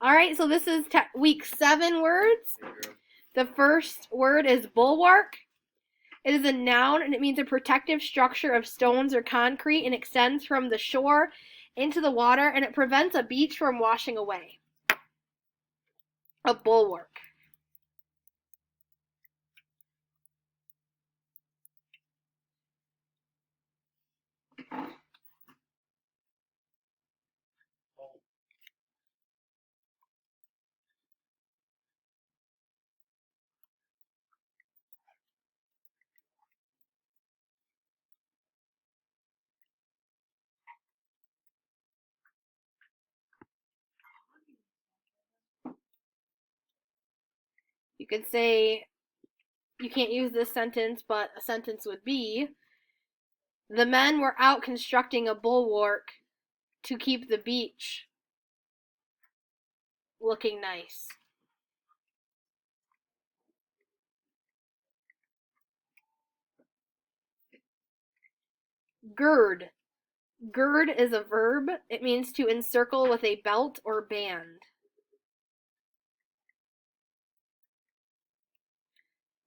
All right, so this is week 7 words. The first word is bulwark. It is a noun and it means a protective structure of stones or concrete and extends from the shore into the water and it prevents a beach from washing away. A bulwark. You could say, you can't use this sentence, but a sentence would be, the men were out constructing a bulwark to keep the beach looking nice. Gerd. Gerd is a verb. It means to encircle with a belt or band.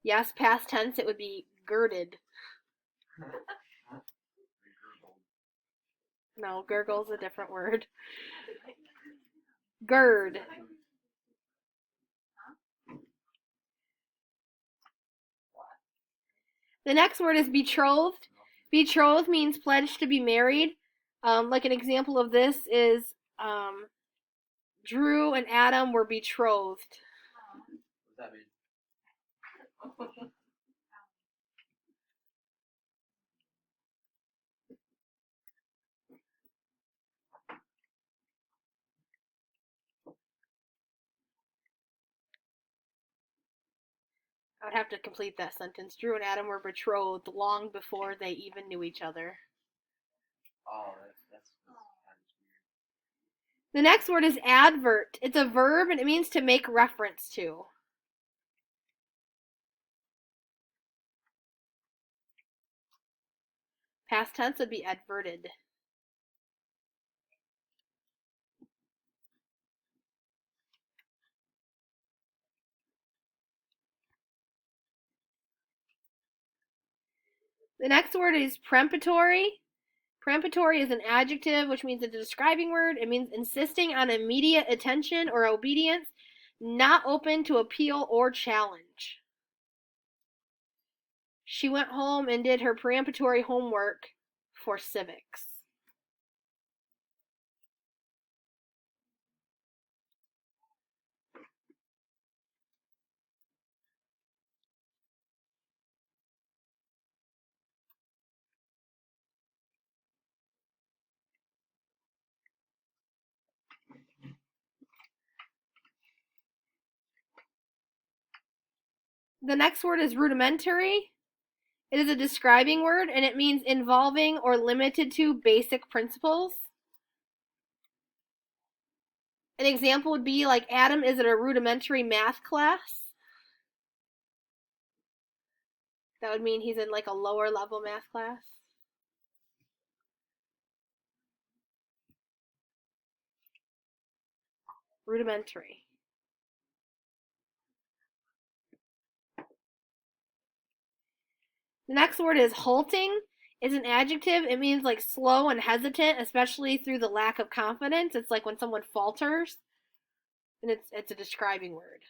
Yes, past tense, it would be girded. No, gurgle's a different word. Gerd. The next word is betrothed. Betrothed means pledged to be married. Like an example of this is Drew and Adam were betrothed. What does that mean? I would have to complete that sentence. Drew and Adam were betrothed long before they even knew each other. Oh, that's kind of weird. The next word is advert. It's a verb and it means to make reference to. Past tense would be adverted. The next word is prematory. Prematory is an adjective, which means it's a describing word. It means insisting on immediate attention or obedience, not open to appeal or challenge. She went home and did her peremptory homework for civics. The next word is rudimentary. It is a describing word and it means involving or limited to basic principles. An example would be like Adam is at a rudimentary math class. That would mean he's in like a lower level math class. Rudimentary. The next word is halting. It's an adjective. It means like slow and hesitant, especially through the lack of confidence. It's like when someone falters, and it's a describing word.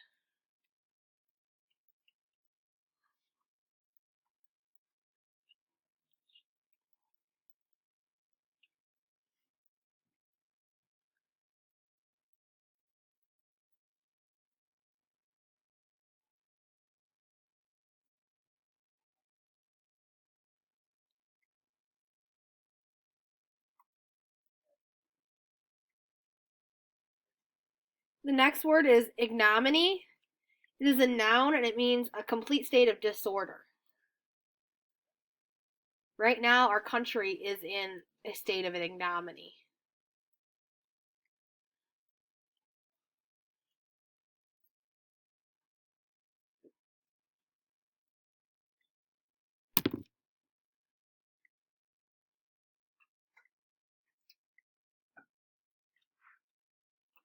The next word is ignominy. It is a noun and it means a complete state of disorder. Right now, our country is in a state of ignominy.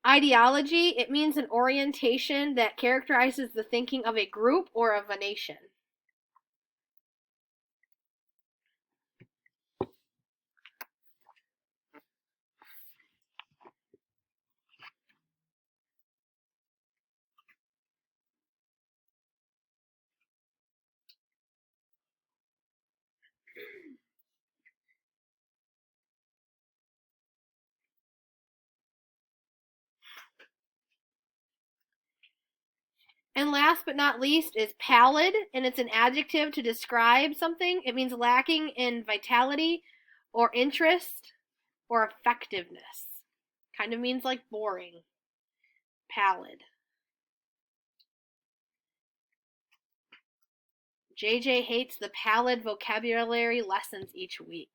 Ideology, it means an orientation that characterizes the thinking of a group or of a nation. And last but not least is pallid, and it's an adjective to describe something. It means lacking in vitality or interest or effectiveness. Kind of means like boring. Pallid. JJ hates the pallid vocabulary lessons each week.